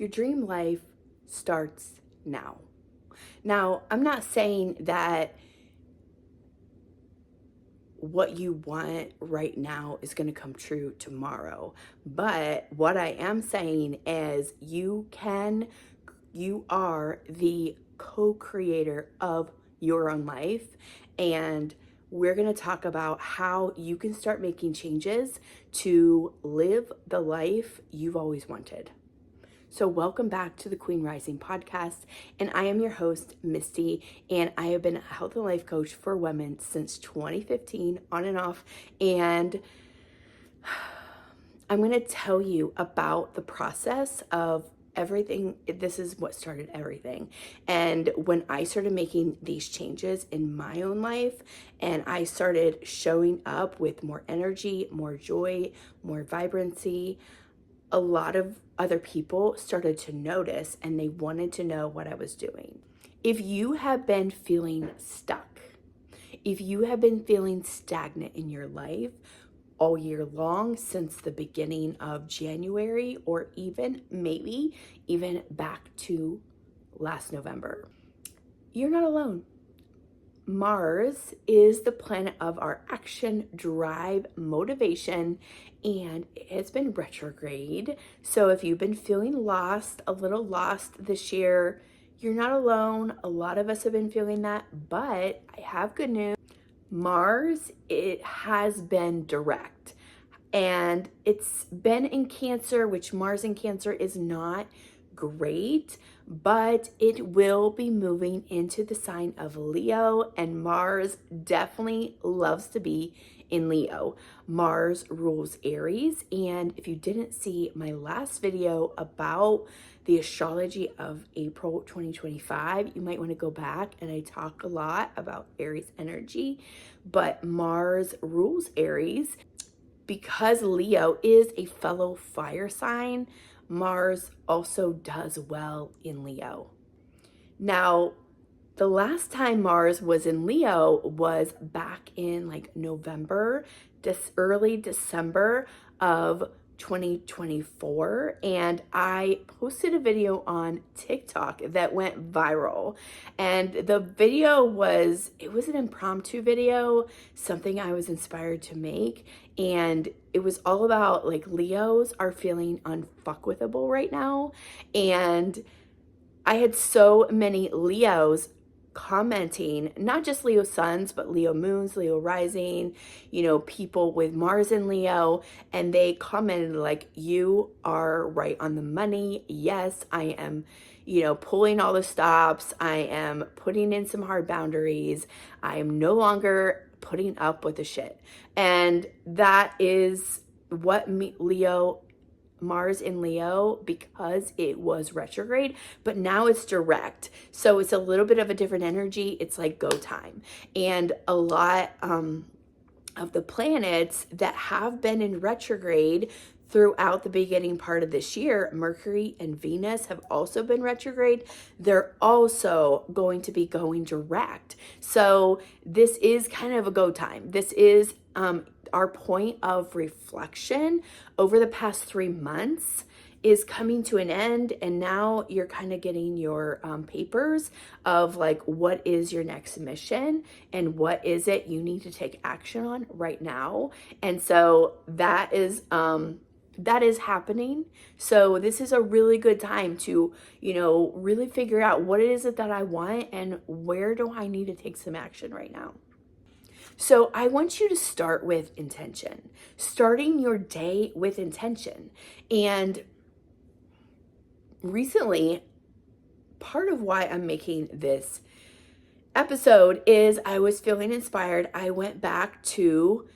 Your dream life starts now. Now, I'm not saying that what you want right now is going to come true tomorrow. But what I am saying is you are the co-creator of your own life. And we're going to talk about how you can start making changes to live the life you've always wanted. So welcome back to the Queen Rising podcast, and I am your host, Misty, and I have been a health and life coach for women since 2015, on and off, and I'm going to tell you about the process of everything. This is what started everything. And when I started making these changes in my own life, and I started showing up with more energy, more joy, more vibrancy, a lot of other people started to notice and they wanted to know what I was doing. If you have been feeling stuck, if you have been feeling stagnant in your life all year long since the beginning of January, or maybe even back to last November, you're not alone. Mars is the planet of our action, drive, motivation, and it's been retrograde. So if you've been feeling lost, a little lost this year, you're not alone. A lot of us have been feeling that, but I have good news. Mars, it has been direct, and it's been in Cancer, which Mars in Cancer is not great, but it will be moving into the sign of Leo, and Mars definitely loves to be in Leo. Mars rules Aries, and if you didn't see my last video about the astrology of April 2025, you might want to go back, and I talk a lot about Aries energy, but Mars rules Aries. Because Leo is a fellow fire sign, Mars also does well in Leo. Now, the last time Mars was in Leo was back in like November, early December of 2024, and I posted a video on TikTok that went viral. And the video was an impromptu video, something I was inspired to make, and it was all about like Leos are feeling unfuckwithable right now. And I had so many Leos commenting, not just Leo suns, but Leo moons, Leo rising, people with Mars in Leo, and they commented like, you are right on the money. Yes, I am, pulling all the stops. I am putting in some hard boundaries. I am no longer putting up with the shit. And that is what Mars in Leo, because it was retrograde, but now it's direct. So it's a little bit of a different energy. It's like go time. And a lot of the planets that have been in retrograde throughout the beginning part of this year, Mercury and Venus have also been retrograde. They're also going to be going direct. So this is kind of a go time. This is our point of reflection over the past 3 months is coming to an end, and now you're kind of getting your papers of like, what is your next mission and what is it you need to take action on right now. And so that is happening. So this is a really good time to, really figure out what it is that I want and where do I need to take some action right now. So I want you to start with intention, starting your day with intention. And recently, part of why I'm making this episode is I was feeling inspired. I went back to,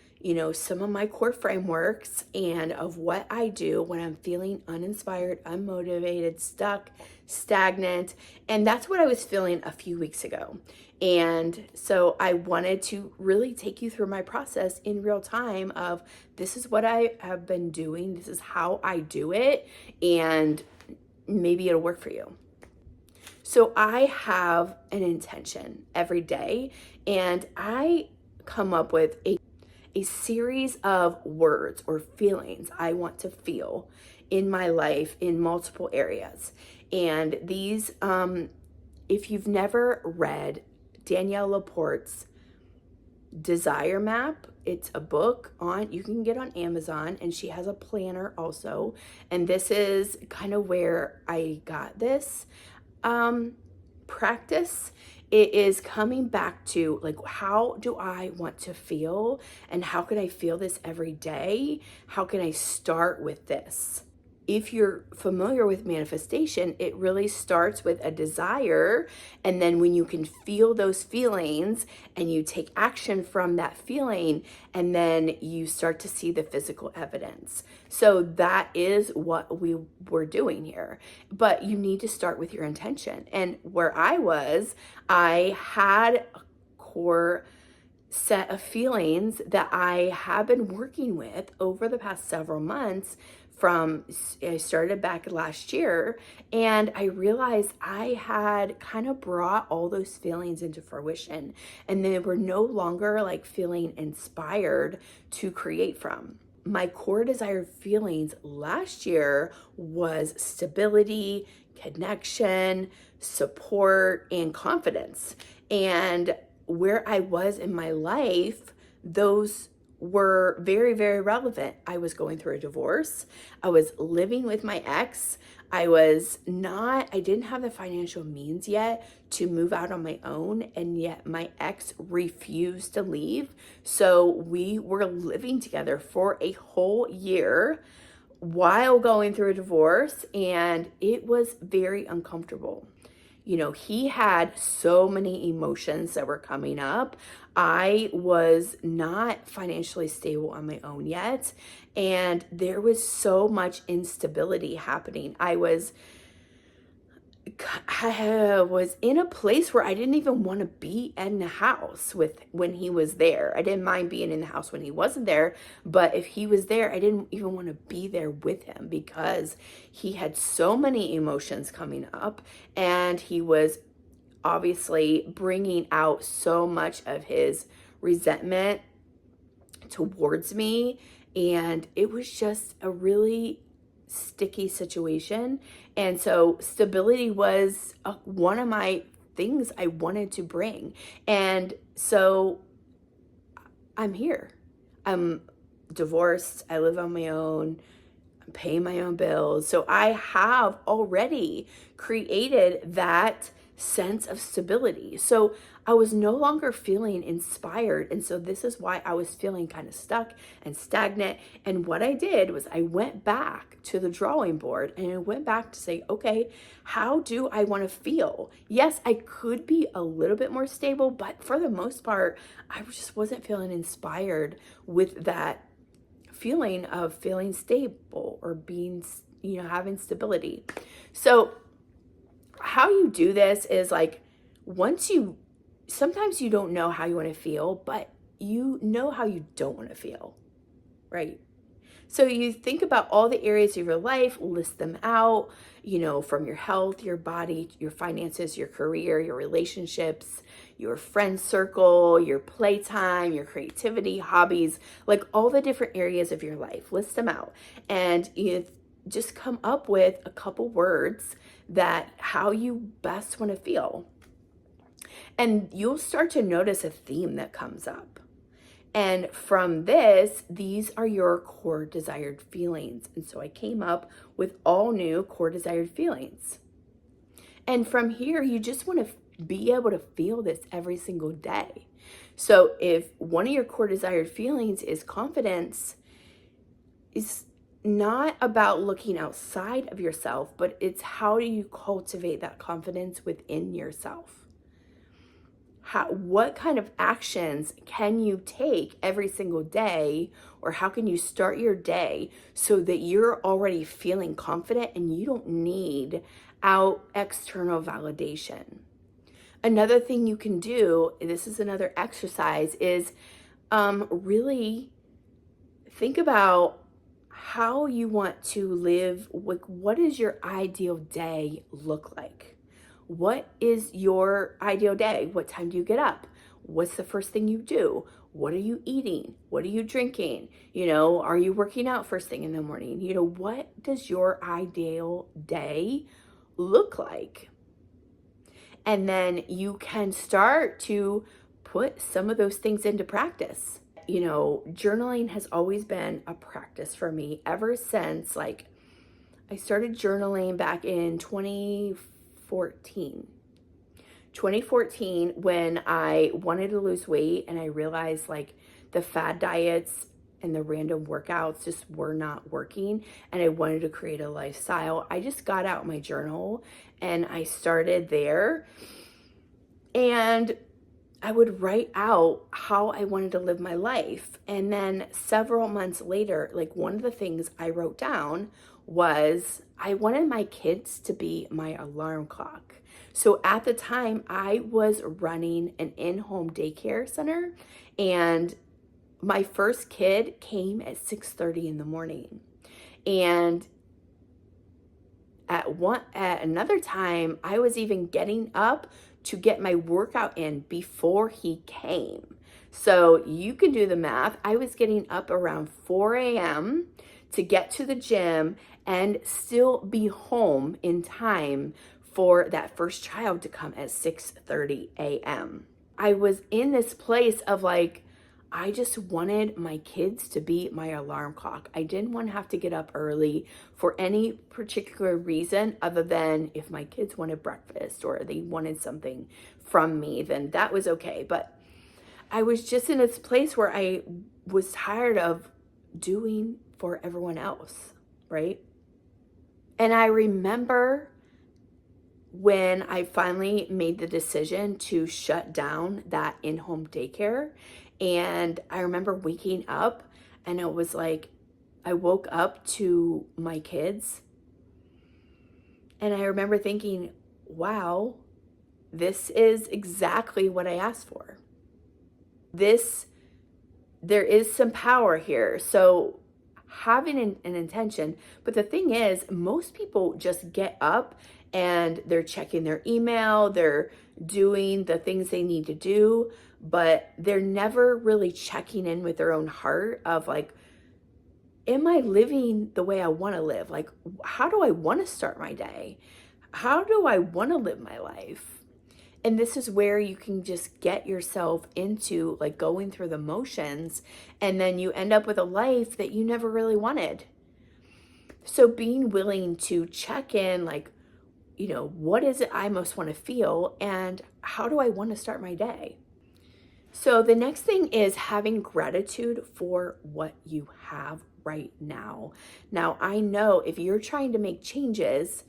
some of my core frameworks and of what I do when I'm feeling uninspired, unmotivated, stuck, stagnant. And that's what I was feeling a few weeks ago. And so I wanted to really take you through my process in real time of this is what I have been doing. This is how I do it. And maybe it'll work for you. So I have an intention every day, and I come up with a series of words or feelings I want to feel in my life in multiple areas. And these, if you've never read Danielle Laporte's Desire Map, it's a book you can get on Amazon, and she has a planner also. And this is kind of where I got this practice. It is coming back to, like, how do I want to feel, and how can I feel this every day? How can I start with this? If you're familiar with manifestation, it really starts with a desire. And then when you can feel those feelings and you take action from that feeling, and then you start to see the physical evidence. So that is what we were doing here. But you need to start with your intention. And where I had a core set of feelings that I have been working with over the past several months. I started back last year, and I realized I had kind of brought all those feelings into fruition, and they were no longer like feeling inspired to create from. My core desired feelings last year was stability, connection, support, and confidence. And where I was in my life, those were very, very relevant. I was going through a divorce. I was living with my ex. I didn't have the financial means yet to move out on my own, and yet my ex refused to leave. So we were living together for a whole year while going through a divorce, and it was very uncomfortable. You know, he had so many emotions that were coming up. I was not financially stable on my own yet, and there was so much instability happening. I was in a place where I didn't even want to be in the house when he was there. I didn't mind being in the house when he wasn't there, but if he was there, I didn't even want to be there with him because he had so many emotions coming up, and he was obviously bringing out so much of his resentment towards me, and it was just a really sticky situation. And so stability was one of my things I wanted to bring. And so I'm here. I'm divorced. I live on my own. I'm paying my own bills. So I have already created that sense of stability. So I was no longer feeling inspired. And so this is why I was feeling kind of stuck and stagnant. And what I did was I went back to the drawing board, and I went back to say, okay, how do I want to feel? Yes, I could be a little bit more stable, but for the most part, I just wasn't feeling inspired with that feeling of feeling stable or being, having stability. So how you do this is like, sometimes you don't know how you want to feel, but you know how you don't want to feel, right? So you think about all the areas of your life, list them out, from your health, your body, your finances, your career, your relationships, your friend circle, your playtime, your creativity, hobbies, like all the different areas of your life, list them out. And you just come up with a couple words that how you best want to feel. And you'll start to notice a theme that comes up. And from this, these are your core desired feelings. And so I came up with all new core desired feelings. And from here, you just want to be able to feel this every single day. So if one of your core desired feelings is confidence, is not about looking outside of yourself, but it's how do you cultivate that confidence within yourself? What kind of actions can you take every single day, or how can you start your day so that you're already feeling confident and you don't need external validation? Another thing you can do, this is another exercise, is really think about how you want to live. What does your ideal day look like? What is your ideal day? What time do you get up? what's the first thing you do? What are you eating? What are you drinking? You know, are you working out first thing in the morning? You know, what does your ideal day look like? And then you can start to put some of those things into practice. You know, journaling has always been a practice for me ever since, like, I started journaling back in 2014. 2014, when I wanted to lose weight and I realized like the fad diets and the random workouts just were not working, and I wanted to create a lifestyle, I just got out my journal and I started there, and I would write out how I wanted to live my life. And then several months later, like, one of the things I wrote down was I wanted my kids to be my alarm clock. So at the time, I was running an in-home daycare center, and my first kid came at 6:30 in the morning. And at another time, I was even getting up to get my workout in before he came. So you can do the math. I was getting up around 4 a.m. to get to the gym and still be home in time for that first child to come at 6:30 a.m. I was in this place of like, I just wanted my kids to be my alarm clock. I didn't want to have to get up early for any particular reason other than if my kids wanted breakfast or they wanted something from me, then that was okay. But I was just in this place where I was tired of doing for everyone else, right? And I remember when I finally made the decision to shut down that in-home daycare, and I remember waking up and it was like, I woke up to my kids and I remember thinking, wow, this is exactly what I asked for. There is some power here. So having an intention, but the thing is, most people just get up and they're checking their email, they're doing the things they need to do, but they're never really checking in with their own heart of like, am I living the way I want to live? Like, how do I want to start my day? How do I want to live my life? And this is where you can just get yourself into like going through the motions, and then you end up with a life that you never really wanted. So being willing to check in, like, you know, what is it I most want to feel, and how do I want to start my day? So the next thing is having gratitude for what you have right now. Now, I know if you're trying to make changes,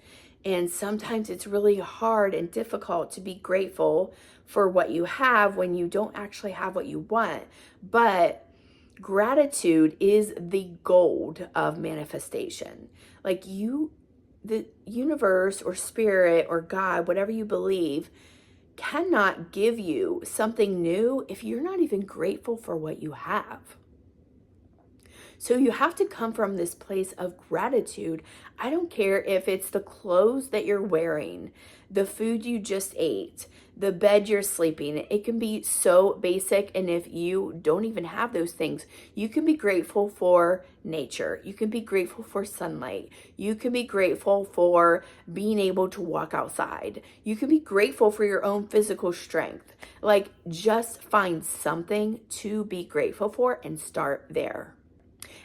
and sometimes it's really hard and difficult to be grateful for what you have when you don't actually have what you want, but gratitude is the gold of manifestation. Like, the universe or spirit or God, whatever you believe, cannot give you something new if you're not even grateful for what you have. So you have to come from this place of gratitude. I don't care if it's the clothes that you're wearing, the food you just ate, the bed you're sleeping. It can be so basic. And if you don't even have those things, you can be grateful for nature. You can be grateful for sunlight. You can be grateful for being able to walk outside. You can be grateful for your own physical strength. Like, just find something to be grateful for and start there.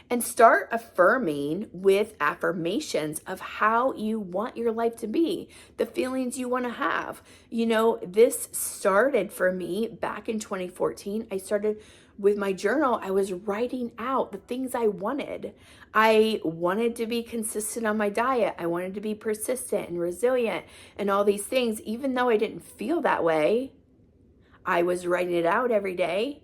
And start affirming with affirmations of how you want your life to be, the feelings you want to have. You know, this started for me back in 2014. I started with my journal. I was writing out the things I wanted. I wanted to be consistent on my diet. I wanted to be persistent and resilient and all these things. Even though I didn't feel that way, I was writing it out every day.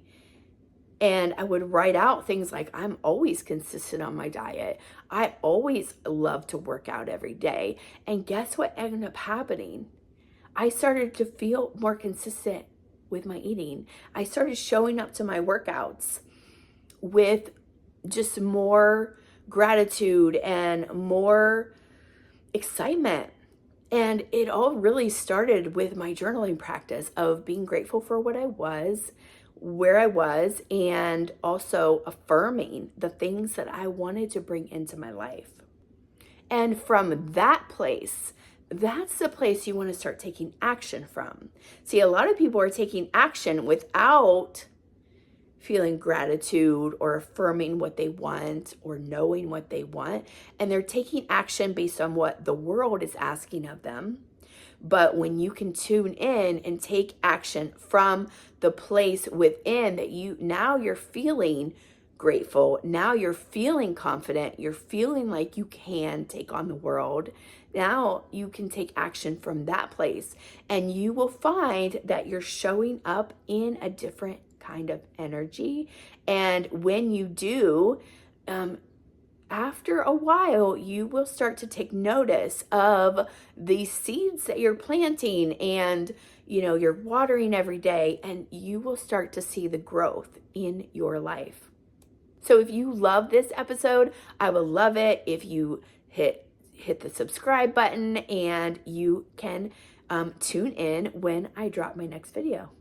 And I would write out things like, I'm always consistent on my diet. I always love to work out every day. And guess what ended up happening? I started to feel more consistent with my eating. I started showing up to my workouts with just more gratitude and more excitement. And it all really started with my journaling practice of being grateful for what I was, where I was, and also affirming the things that I wanted to bring into my life. And from that place, that's the place you want to start taking action from. See, a lot of people are taking action without feeling gratitude or affirming what they want or knowing what they want. And they're taking action based on what the world is asking of them. But when you can tune in and take action from the place within that you're feeling grateful, now you're feeling confident, you're feeling like you can take on the world. Now you can take action from that place, and you will find that you're showing up in a different kind of energy. And when you do, after a while, you will start to take notice of the seeds that you're planting, and you're watering every day, and you will start to see the growth in your life. So if you love this episode, I would love it if you hit the subscribe button, and you can tune in when I drop my next video.